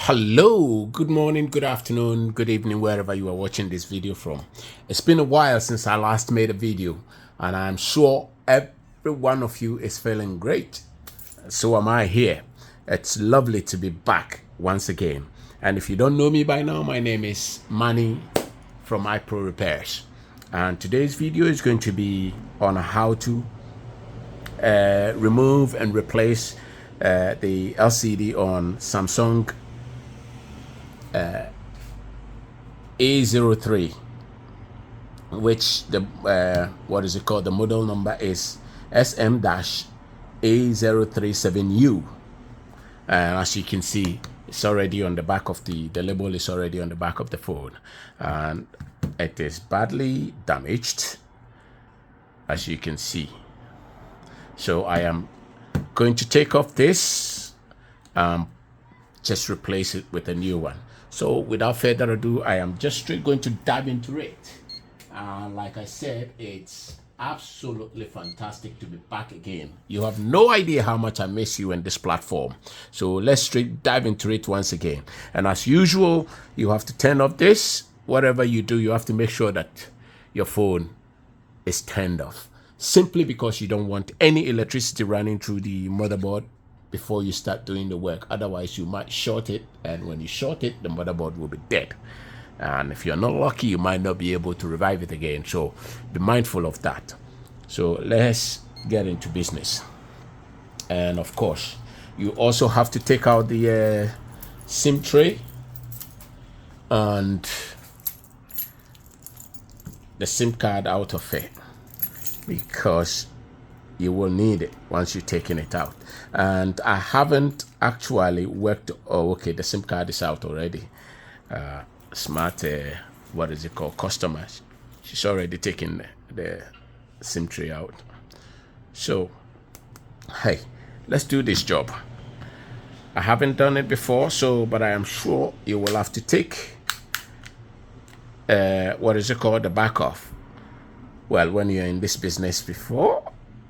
Hello, good morning, good afternoon, good evening, wherever you are watching this video from. It's been a while since I last made a video, and I'm sure every one of you is feeling great. So am I here. It's lovely to be back once again. And if you don't know me by now, my name is Manny from Repairs. And today's video is going to be on how to remove and replace the LCD on Samsung A03, which the what is it called? The model number is SM-A037U, and as you can see, it's already on the back of the label is already on the back of the phone, and it is badly damaged, as you can see. So I am going to take off this, just replace it with a new one. So without further ado, I am just straight going to dive into it. Like I said, it's absolutely fantastic to be back again. You have no idea how much I miss you in this platform. So let's straight dive into it once again. And as usual, you have to turn off this. Whatever you do, you have to make sure that your phone is turned off. Simply because you don't want any electricity running through the motherboard before you start doing the work. Otherwise, you might short it, and when you short it, the motherboard will be dead. And if you're not lucky, you might not be able to revive it again. So be mindful of that. So let's get into business. And of course, you also have to take out the SIM tray and the SIM card out of it, because you will need it once you're taking it out. And I haven't actually worked. Oh, okay, the SIM card is out already. Smart, what is it called? Customer. She's already taken the SIM tray out. So, hey, let's do this job. I haven't done it before, but I am sure you will have to take what is it called? The back off. Well, when you're in this business before,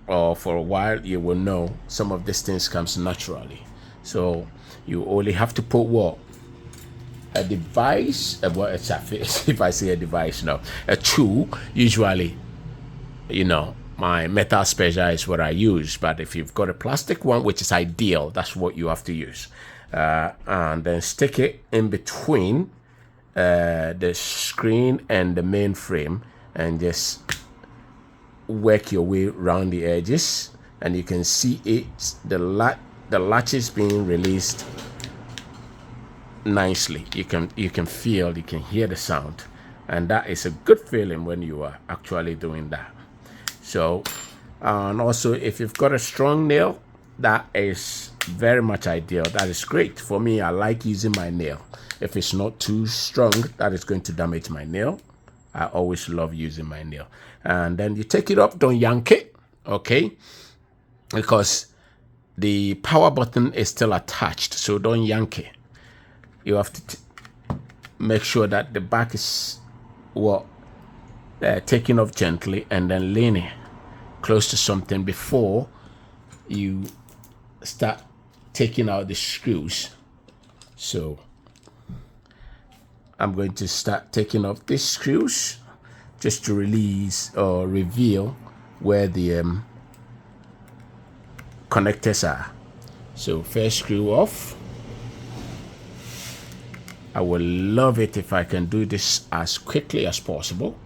or for a while, you will know some of these things comes naturally. So you only have to put what? A device, if I say a device, no, a tool. Usually, my metal spare is what I use, but if you've got a plastic one, which is ideal, that's what you have to use. And then stick it in between the screen and the main frame, and just work your way around the edges, and you can see it, the latches being released nicely. You can feel, you can hear the sound, and that is a good feeling when you are actually doing that. So, and also if you've got a strong nail, that is very much ideal. That is great. For me, I like using my nail. If it's not too strong, that is going to damage my nail. I always love using my nail. And then you take it up, don't yank it, okay? Because the power button is still attached, so don't yank it. You have to make sure that the back is taken off gently, and then leaning close to something before you start taking out the screws. So I'm going to start taking off these screws just to release or reveal where the connectors are. So first screw off. I will love it if I can do this as quickly as possible.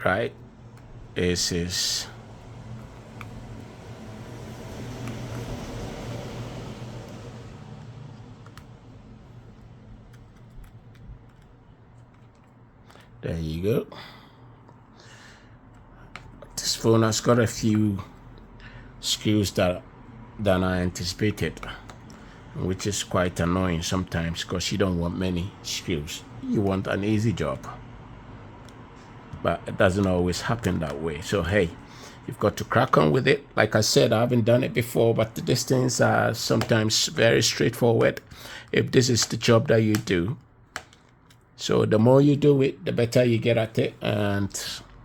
Right, this is there you go. This phone has got a few screws than I anticipated, which is quite annoying sometimes, because you don't want many screws. You want an easy job, but it doesn't always happen that way. So hey, You've got to crack on with it. Like I said, I haven't done it before, but these things are sometimes very straightforward if this is the job that you do. So the more you do it, the better you get at it. And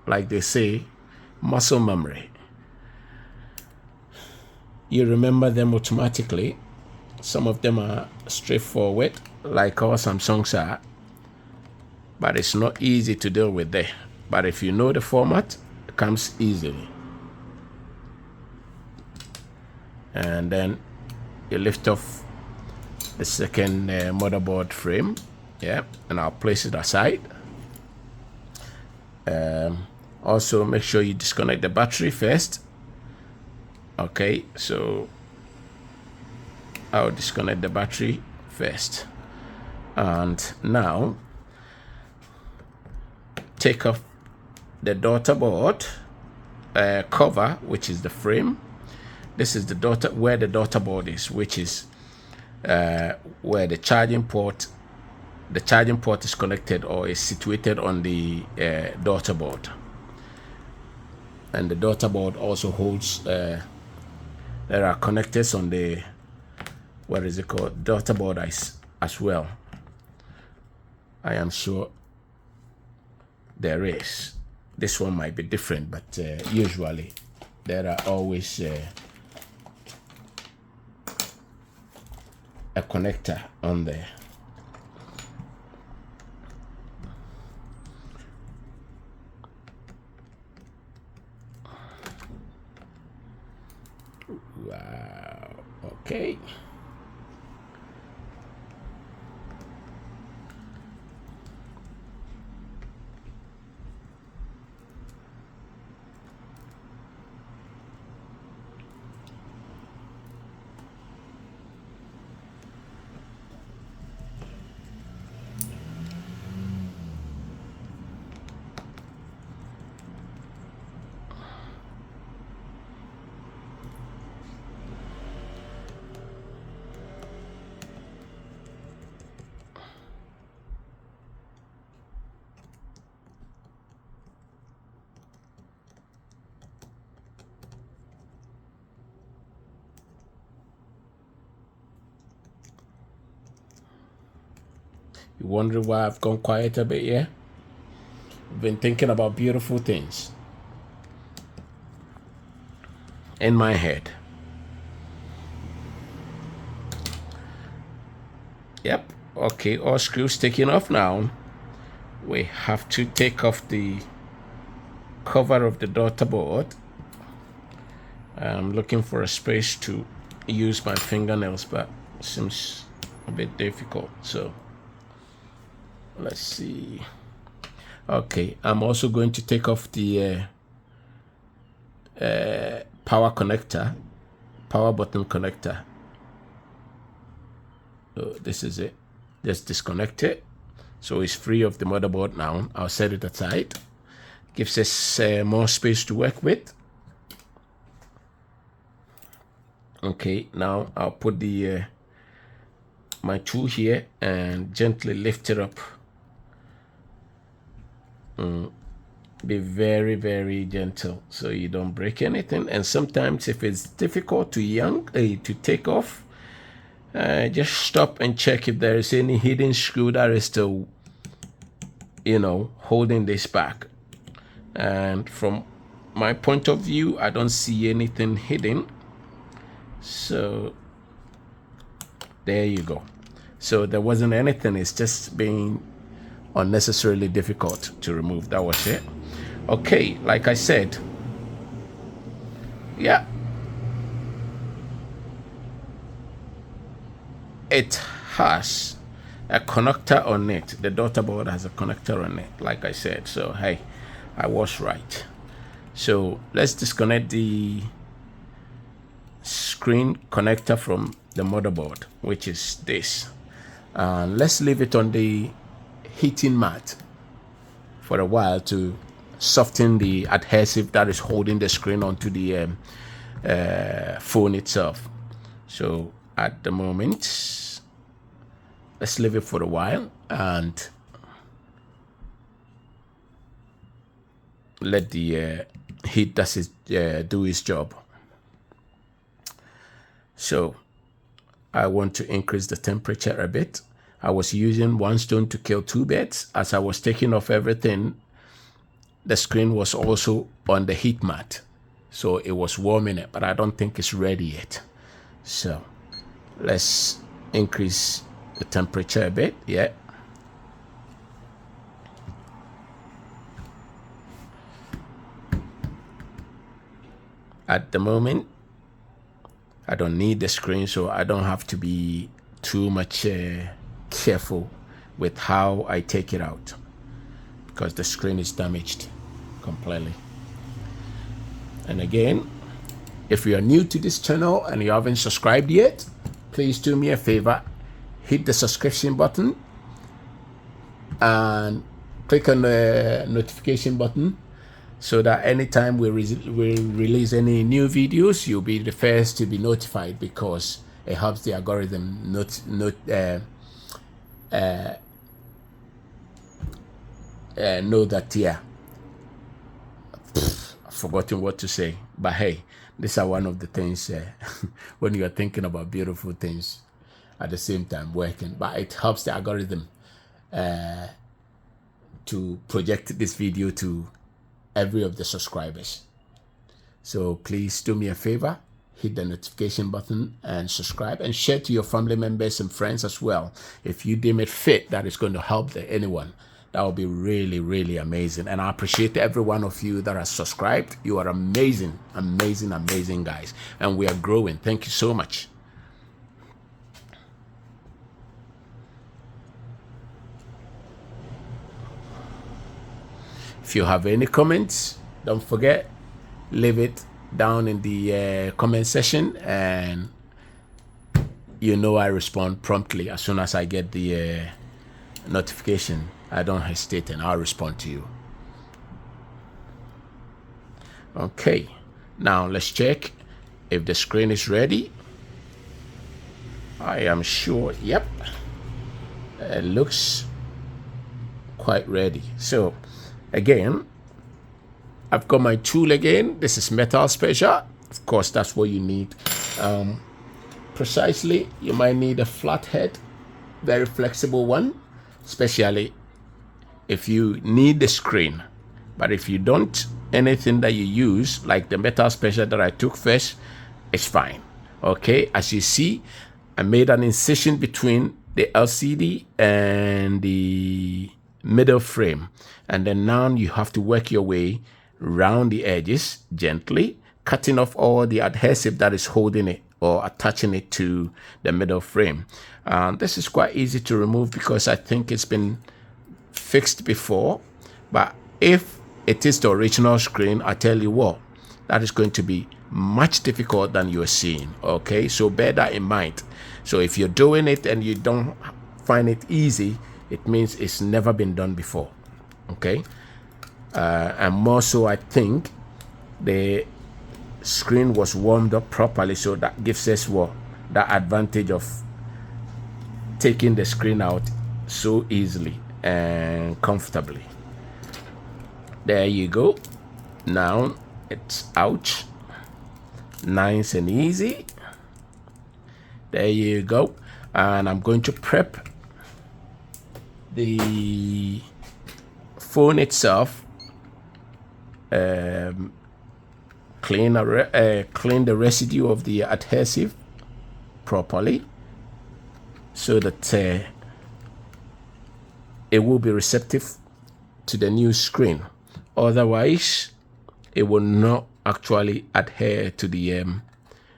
like they say, muscle memory. You remember them automatically. Some of them are straightforward, like our Samsungs are, but it's not easy to deal with there. But if you know the format, it comes easily. And then you lift off the second motherboard frame, yeah, and I'll place it aside. Also, make sure you disconnect the battery first. Okay, so I'll disconnect the battery first. And now, take off the daughter board cover, which is the frame. This is the where the daughter board is, which is where the charging port is connected or is situated on the daughter board. And the daughter board also holds, there are connectors on the, what is it called, daughter board as well. I am sure there is. This one might be different, but usually there are always a connector on there. Wow. Okay. You wonder why I've gone quiet a bit, yeah? I've been thinking about beautiful things in my head. Yep, okay, all screws taken off now. We have to take off the cover of the daughter board. I'm looking for a space to use my fingernails, but it seems a bit difficult, so let's see. Okay, I'm also going to take off the power connector, power button connector. So this is it. Just disconnect it. So it's free of the motherboard now. I'll set it aside. Gives us more space to work with. Okay, now I'll put the my tool here and gently lift it up. Be very, very gentle so you don't break anything. And sometimes if it's difficult to take off, just stop and check if there is any hidden screw that is still, holding this back. And from my point of view, I don't see anything hidden. So there you go. So there wasn't anything. It's just being unnecessarily difficult to remove. That was it. Okay, like I said, yeah, it has a connector on it. The daughter board has a connector on it, like I said. So hey, I was right. So let's disconnect the screen connector from the motherboard, which is this. Let's leave it on the heating mat for a while to soften the adhesive that is holding the screen onto the phone itself. So at the moment, let's leave it for a while and let the heat does do its job. So I want to increase the temperature a bit. I was using 1 stone to kill 2 birds. As I was taking off everything, the screen was also on the heat mat, so it was warming it, but I don't think it's ready yet. So let's increase the temperature a bit. Yeah. At the moment, I don't need the screen, so I don't have to be too much careful with how I take it out, because the screen is damaged completely. And again, if you are new to this channel and you haven't subscribed yet, please do me a favor, hit the subscription button and click on the notification button, so that anytime we release any new videos, you'll be the first to be notified, because it helps the algorithm know that, yeah, I've forgotten what to say, but hey, these are one of the things when you are thinking about beautiful things at the same time working, but it helps the algorithm to project this video to every of the subscribers. So please do me a favor, hit the notification button and subscribe, and share to your family members and friends as well. If you deem it fit that is going to help anyone, that would be really, really amazing. And I appreciate every one of you that are subscribed. You are amazing, amazing, amazing guys, and we are growing. Thank you so much. If you have any comments, don't forget, leave it down in the comment section, and you know I respond promptly as soon as I get the notification. I don't hesitate and I'll respond to you. Okay, now let's check if the screen is ready. I am sure, yep, it looks quite ready. So again, I've got my tool again. This is metal special. Of course, that's what you need. Precisely, you might need a flat head, very flexible one, especially if you need the screen. But if you don't, anything that you use, like the metal special that I took first, is fine. Okay, as you see, I made an incision between the LCD and the middle frame, and then now you have to work your way around the edges gently, cutting off all the adhesive that is holding it or attaching it to the middle frame. This is quite easy to remove because I think it's been fixed before, but if it is the original screen, I tell you what, that is going to be much difficult than you're seeing. Okay, so bear that in mind. So if you're doing it and you don't find it easy, it means it's never been done before. Okay, and more so, I think the screen was warmed up properly, so that gives us what, that advantage of taking the screen out so easily and comfortably. There you go. Now it's out, nice and easy. There you go. And I'm going to prep the phone itself, clean the residue of the adhesive properly, so that it will be receptive to the new screen. Otherwise, it will not actually adhere to the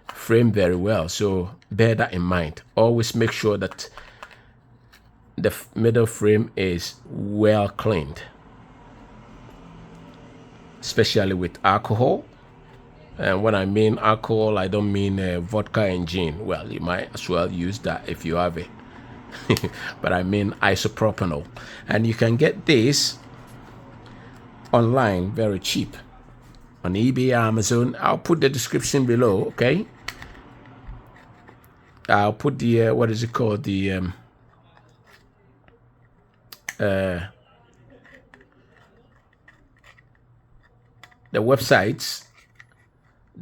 frame very well. So bear that in mind. Always make sure that the middle frame is well cleaned, especially with alcohol. And when I mean alcohol, I don't mean vodka and gin. Well, you might as well use that if you have it. But I mean isopropanol. And you can get this online very cheap on eBay, Amazon. I'll put the description below, okay? I'll put the, what is it called? The the websites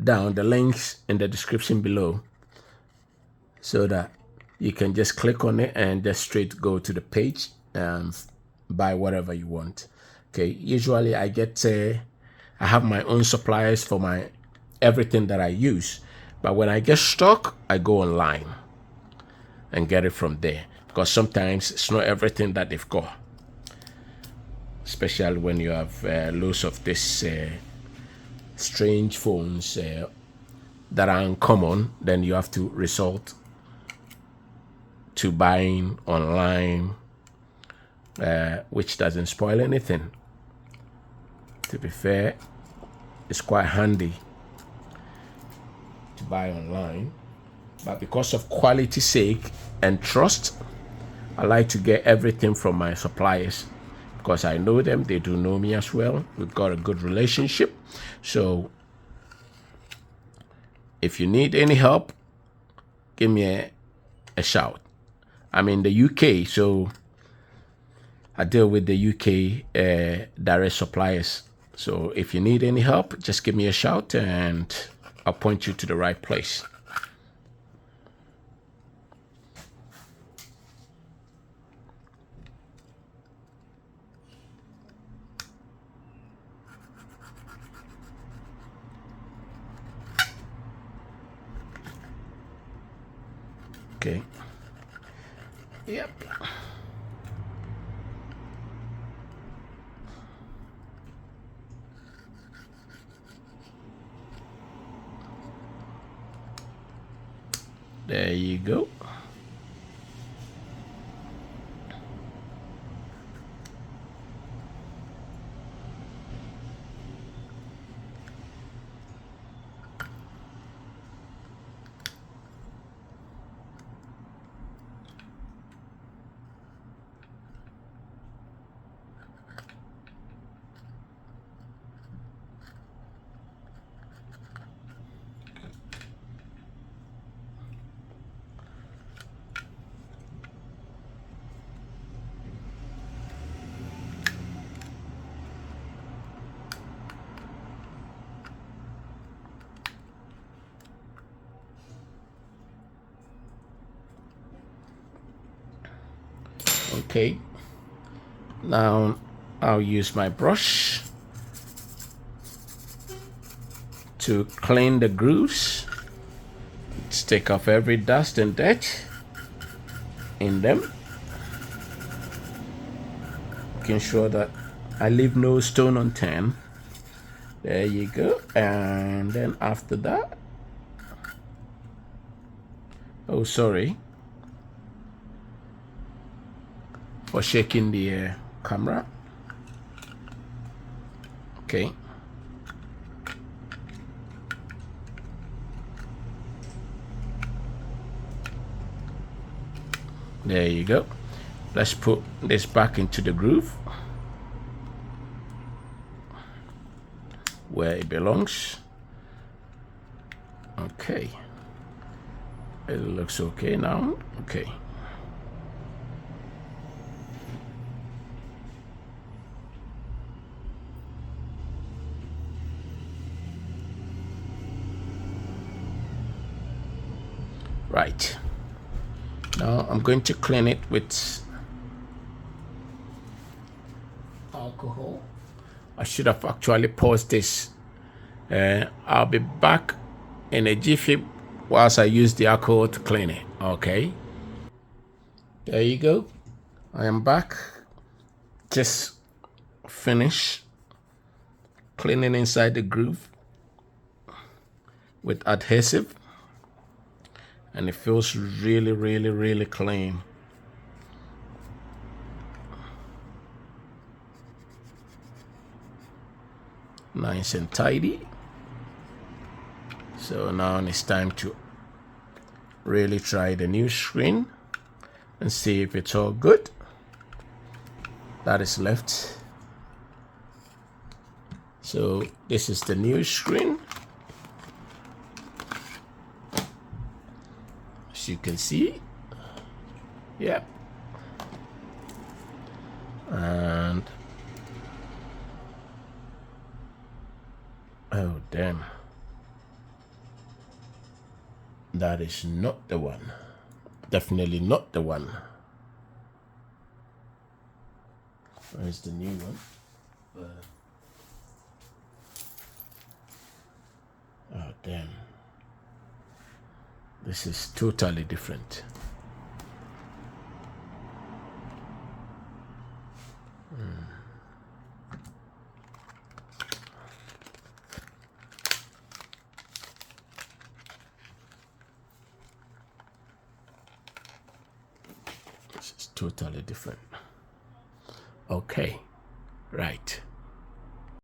down, the links in the description below, so that you can just click on it and just straight go to the page and buy whatever you want. Okay, usually I have my own suppliers for my everything that I use, but when I get stuck, I go online and get it from there, because sometimes it's not everything that they've got, especially when you have loads of this strange phones that are uncommon. Then you have to resort to buying online, which doesn't spoil anything. To be fair, it's quite handy to buy online, but because of quality sake and trust, I like to get everything from my suppliers, because I know them, they do know me as well. We've got a good relationship. So if you need any help, give me a shout. I'm in the UK, so I deal with the UK direct suppliers. So if you need any help, just give me a shout and I'll point you to the right place. Okay. Yep. There you go. Okay, now I'll use my brush to clean the grooves, to take off every dust and dirt in them, making sure that I leave no stone unturned. There you go. And then after that, oh, sorry for shaking the camera. Okay. There you go. Let's put this back into the groove where it belongs. Okay. It looks okay now. Okay. Right. Now I'm going to clean it with alcohol. I should have actually paused this. I'll be back in a jiffy whilst I use the alcohol to clean it. Okay. There you go. I am back. Just finish cleaning inside the groove with adhesive. And it feels really, really, really clean. Nice and tidy. So now it's time to really try the new screen and see if it's all good. That is left. So this is the new screen. As you can see, yep. And Oh, damn. That is not the one. Definitely not the one. Where's the new one? Oh, damn. This is totally different. This is totally different. Okay, right.